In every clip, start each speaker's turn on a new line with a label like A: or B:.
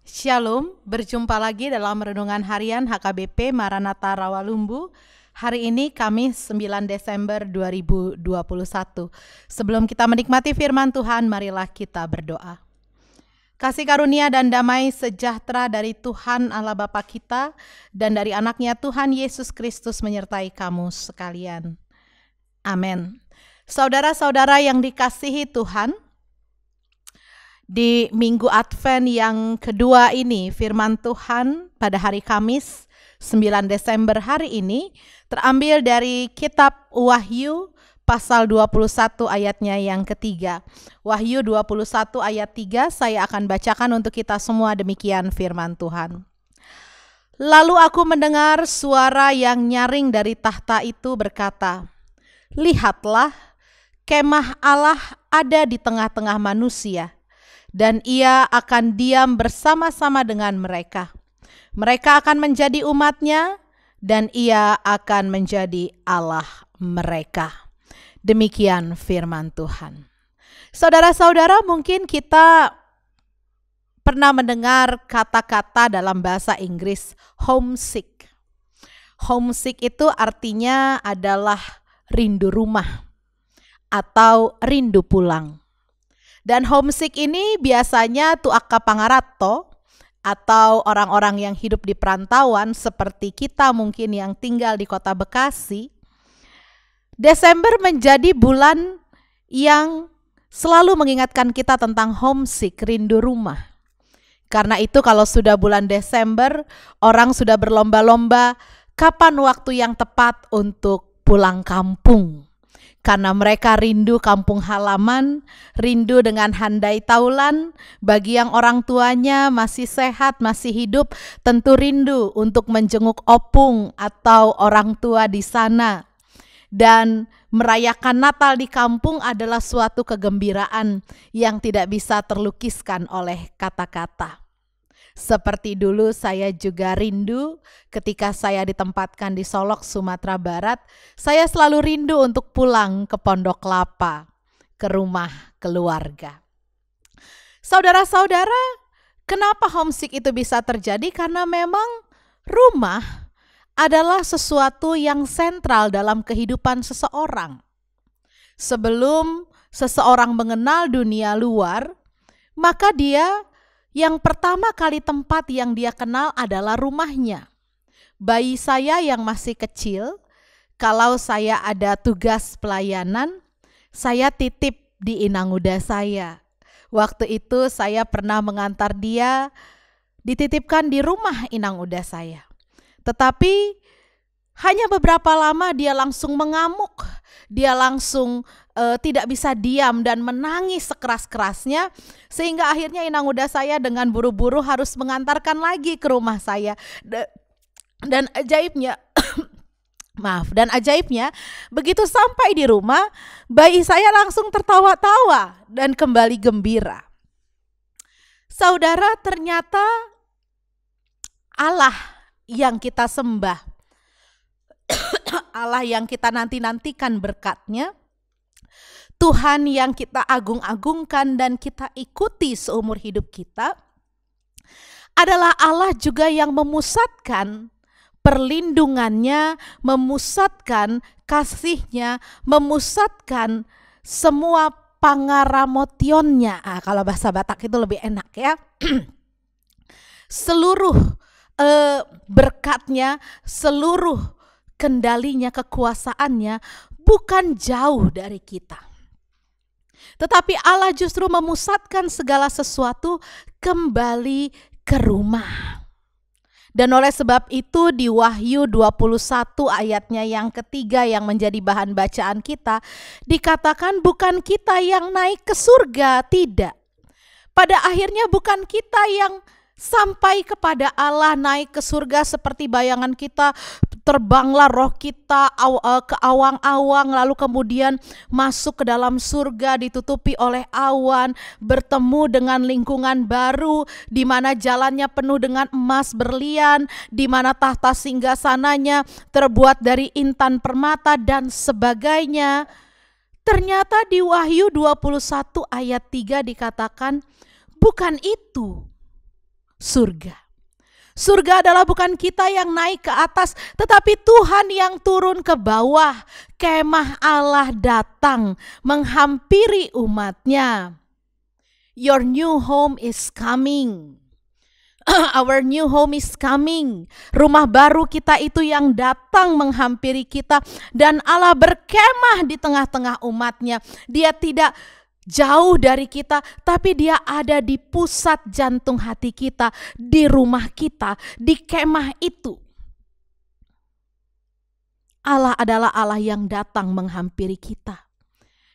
A: Shalom, berjumpa lagi dalam Renungan Harian HKBP Maranatha Rawalumbu. Hari ini Kamis 9 Desember 2021. Sebelum kita menikmati firman Tuhan, marilah kita berdoa. Kasih karunia dan damai sejahtera dari Tuhan Allah Bapa kita dan dari anaknya Tuhan Yesus Kristus menyertai kamu sekalian. Amin. Saudara-saudara yang dikasihi Tuhan, di Minggu Advent yang kedua ini, firman Tuhan pada hari Kamis 9 Desember hari ini terambil dari kitab Wahyu pasal 21 ayatnya yang ketiga. Wahyu 21 ayat 3 saya akan bacakan untuk kita semua, demikian firman Tuhan. Lalu aku mendengar suara yang nyaring dari tahta itu berkata, "Lihatlah, kemah Allah ada di tengah-tengah manusia, dan ia akan diam bersama-sama dengan mereka. Mereka akan menjadi umatnya, dan ia akan menjadi Allah mereka." Demikian firman Tuhan. Saudara-saudara, mungkin kita pernah mendengar kata-kata dalam bahasa Inggris homesick. Homesick itu artinya adalah rindu rumah atau rindu pulang. Dan homesick ini biasanya tuaka pangarato atau orang-orang yang hidup di perantauan seperti kita mungkin yang tinggal di kota Bekasi. Desember menjadi bulan yang selalu mengingatkan kita tentang homesick, rindu rumah. Karena itu kalau sudah bulan Desember, orang sudah berlomba-lomba kapan waktu yang tepat untuk pulang kampung. Karena mereka rindu kampung halaman, rindu dengan handai taulan. Bagi yang orang tuanya masih sehat, masih hidup, tentu rindu untuk menjenguk opung atau orang tua di sana. Dan merayakan Natal di kampung adalah suatu kegembiraan yang tidak bisa terlukiskan oleh kata-kata. Seperti dulu saya juga rindu ketika saya ditempatkan di Solok, Sumatera Barat. Saya selalu rindu untuk pulang ke Pondok Kelapa, ke rumah keluarga. Saudara-saudara, kenapa homesick itu bisa terjadi? Karena memang rumah adalah sesuatu yang sentral dalam kehidupan seseorang. Sebelum seseorang mengenal dunia luar, maka yang pertama kali tempat yang dia kenal adalah rumahnya. Bayi saya yang masih kecil, kalau saya ada tugas pelayanan, saya titip di inang uda saya. Waktu itu saya pernah mengantar dia, dititipkan di rumah inang uda saya. Tetapi hanya beberapa lama dia langsung mengamuk, dia langsung tidak bisa diam dan menangis sekeras-kerasnya, sehingga akhirnya inang uda saya dengan buru-buru harus mengantarkan lagi ke rumah saya. Dan ajaibnya, dan ajaibnya begitu sampai di rumah, bayi saya langsung tertawa-tawa dan kembali gembira. Saudara, ternyata Allah yang kita sembah, Allah yang kita nanti-nantikan berkatnya, Tuhan yang kita agung-agungkan dan kita ikuti seumur hidup kita, adalah Allah juga yang memusatkan perlindungannya, memusatkan kasihnya, memusatkan semua pangaramotionnya. Kalau bahasa Batak itu lebih enak ya. Seluruh berkatnya, seluruh kendalinya, kekuasaannya bukan jauh dari kita. Tetapi Allah justru memusatkan segala sesuatu kembali ke rumah. Dan oleh sebab itu di Wahyu 21 ayatnya yang ketiga yang menjadi bahan bacaan kita, dikatakan bukan kita yang naik ke surga, tidak. Pada akhirnya bukan kita yang sampai kepada Allah, naik ke surga seperti bayangan kita, terbanglah roh kita ke awang-awang, lalu kemudian masuk ke dalam surga, ditutupi oleh awan, bertemu dengan lingkungan baru di mana jalannya penuh dengan emas berlian, di mana tahta singgasananya terbuat dari intan permata dan sebagainya. Ternyata di Wahyu 21 ayat 3 dikatakan bukan itu. surga. Surga adalah bukan kita yang naik ke atas, tetapi Tuhan yang turun ke bawah. Kemah Allah datang menghampiri umatnya. Your new home is coming. Our new home is coming. Rumah baru kita itu yang datang menghampiri kita. Dan Allah berkemah di tengah-tengah umatnya. Dia tidak jauh dari kita, tapi dia ada di pusat jantung hati kita, di rumah kita, di kemah itu. Allah adalah Allah yang datang menghampiri kita.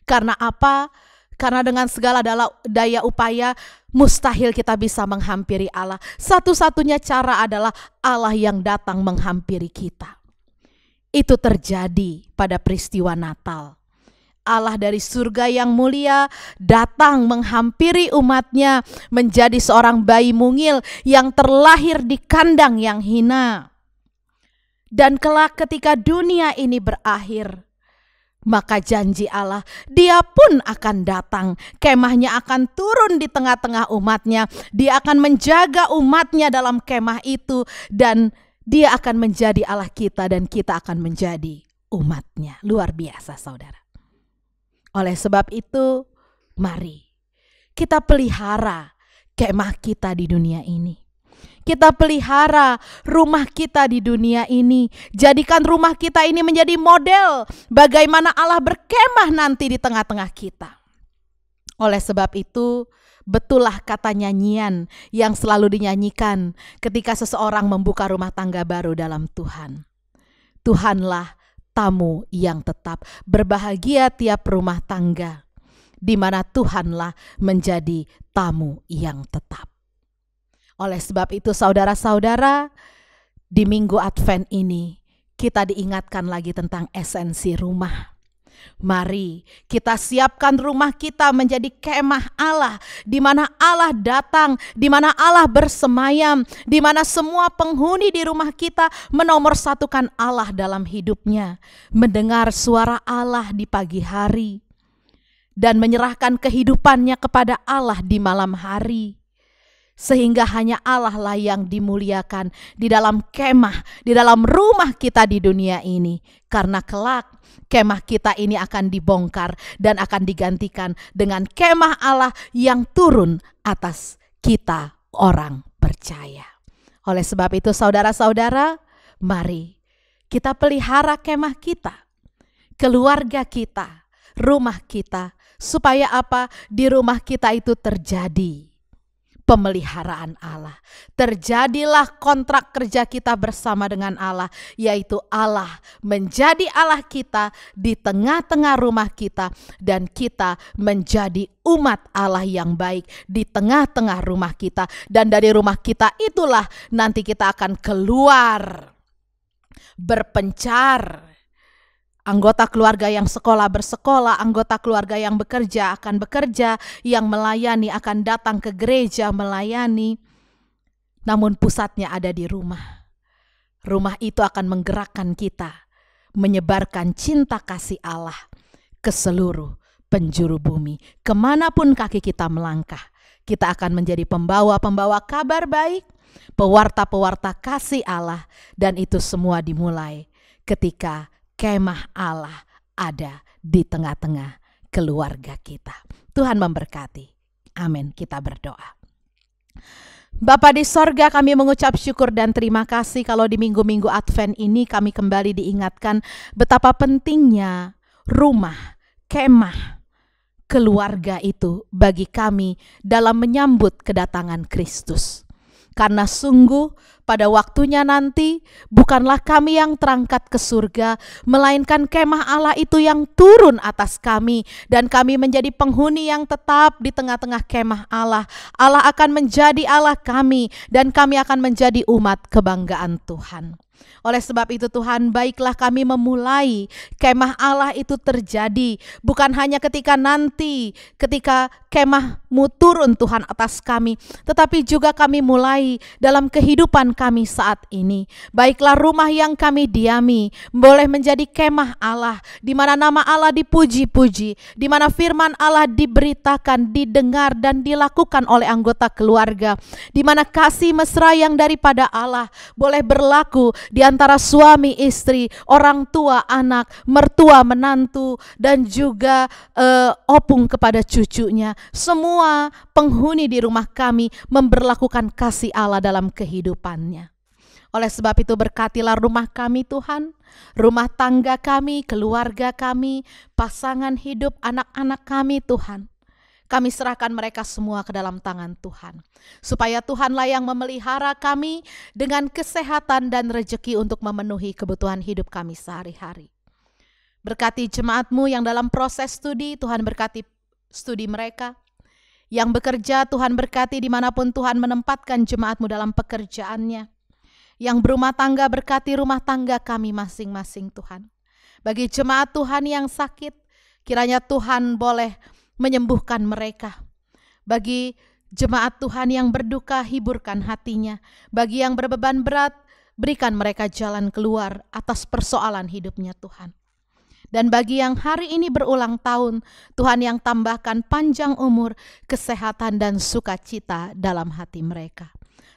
A: Karena apa? Karena dengan segala daya upaya mustahil kita bisa menghampiri Allah. Satu-satunya cara adalah Allah yang datang menghampiri kita. Itu terjadi pada peristiwa Natal. Allah dari surga yang mulia datang menghampiri umatnya menjadi seorang bayi mungil yang terlahir di kandang yang hina. Dan kelak ketika dunia ini berakhir, maka janji Allah, dia pun akan datang. Kemahnya akan turun di tengah-tengah umatnya. Dia akan menjaga umatnya dalam kemah itu. Dan dia akan menjadi Allah kita dan kita akan menjadi umatnya. Luar biasa saudara. Oleh sebab itu, mari kita pelihara kemah kita di dunia ini. Kita pelihara rumah kita di dunia ini. Jadikan rumah kita ini menjadi model bagaimana Allah berkemah nanti di tengah-tengah kita. Oleh sebab itu, betullah kata nyanyian yang selalu dinyanyikan ketika seseorang membuka rumah tangga baru dalam Tuhan. Tuhanlah tamu yang tetap. Berbahagia tiap rumah tangga di mana Tuhanlah menjadi tamu yang tetap. Oleh sebab itu saudara-saudara, di minggu Advent ini kita diingatkan lagi tentang esensi rumah. Mari kita siapkan rumah kita menjadi kemah Allah, di mana Allah datang, di mana Allah bersemayam, di mana semua penghuni di rumah kita menomorsatukan Allah dalam hidupnya, mendengar suara Allah di pagi hari, dan menyerahkan kehidupannya kepada Allah di malam hari. Sehingga hanya Allah lah yang dimuliakan di dalam kemah, di dalam rumah kita di dunia ini. Karena kelak kemah kita ini akan dibongkar dan akan digantikan dengan kemah Allah yang turun atas kita orang percaya. Oleh sebab itu saudara-saudara, mari kita pelihara kemah kita, keluarga kita, rumah kita. Supaya apa? Di rumah kita itu terjadi pemeliharaan Allah. Terjadilah kontrak kerja kita bersama dengan Allah, yaitu Allah menjadi Allah kita di tengah-tengah rumah kita, dan kita menjadi umat Allah yang baik di tengah-tengah rumah kita. Dan dari rumah kita itulah nanti kita akan keluar berpencar. Anggota keluarga yang sekolah bersekolah, anggota keluarga yang bekerja akan bekerja, yang melayani akan datang ke gereja melayani. Namun pusatnya ada di rumah. Rumah itu akan menggerakkan kita, menyebarkan cinta kasih Allah ke seluruh penjuru bumi. Kemanapun kaki kita melangkah, kita akan menjadi pembawa-pembawa kabar baik, pewarta-pewarta kasih Allah. Dan itu semua dimulai ketika kemah Allah ada di tengah-tengah keluarga kita. Tuhan memberkati. Amin. Kita berdoa. Bapa di sorga, kami mengucap syukur dan terima kasih kalau di minggu-minggu Advent ini kami kembali diingatkan betapa pentingnya rumah, kemah, keluarga itu bagi kami dalam menyambut kedatangan Kristus. Karena sungguh pada waktunya nanti bukanlah kami yang terangkat ke surga, melainkan kemah Allah itu yang turun atas kami, dan kami menjadi penghuni yang tetap di tengah-tengah kemah Allah. Allah akan menjadi Allah kami, dan kami akan menjadi umat kebanggaan Tuhan. Oleh sebab itu Tuhan, baiklah kami memulai kemah Allah itu terjadi. Bukan hanya ketika nanti, ketika kemah-Mu turun Tuhan atas kami, tetapi juga kami mulai dalam kehidupan kami saat ini. Baiklah rumah yang kami diami boleh menjadi kemah Allah, di mana nama Allah dipuji-puji, di mana firman Allah diberitakan, didengar dan dilakukan oleh anggota keluarga, di mana kasih mesra yang daripada Allah boleh berlaku di antara suami istri, orang tua anak, mertua menantu, dan juga opung kepada cucunya. Semua penghuni di rumah kami memberlakukan kasih Allah dalam kehidupannya. Oleh sebab itu berkatilah rumah kami Tuhan, rumah tangga kami, keluarga kami, pasangan hidup, anak-anak kami Tuhan. Kami serahkan mereka semua ke dalam tangan Tuhan. Supaya Tuhanlah yang memelihara kami dengan kesehatan dan rezeki untuk memenuhi kebutuhan hidup kami sehari-hari. Berkati jemaat-Mu yang dalam proses studi, Tuhan berkati studi mereka. Yang bekerja, Tuhan berkati dimanapun Tuhan menempatkan jemaat-Mu dalam pekerjaannya. Yang berumah tangga, berkati rumah tangga kami masing-masing Tuhan. Bagi jemaat Tuhan yang sakit, kiranya Tuhan boleh menyembuhkan mereka. Bagi jemaat Tuhan yang berduka, hiburkan hatinya. Bagi yang berbeban berat, berikan mereka jalan keluar atas persoalan hidupnya Tuhan. Dan bagi yang hari ini berulang tahun, Tuhan yang tambahkan panjang umur, kesehatan dan sukacita dalam hati mereka.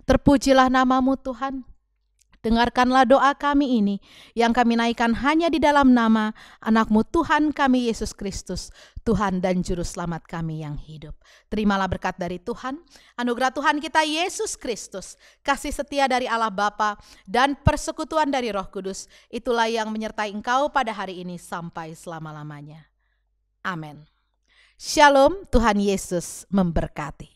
A: Terpujilah nama-Mu Tuhan. Dengarkanlah doa kami ini yang kami naikkan hanya di dalam nama anak-Mu Tuhan kami Yesus Kristus, Tuhan dan Juru Selamat kami yang hidup. Terimalah berkat dari Tuhan, anugerah Tuhan kita Yesus Kristus, kasih setia dari Allah Bapa dan persekutuan dari Roh Kudus, itulah yang menyertai engkau pada hari ini sampai selama-lamanya. Amin. Shalom, Tuhan Yesus memberkati.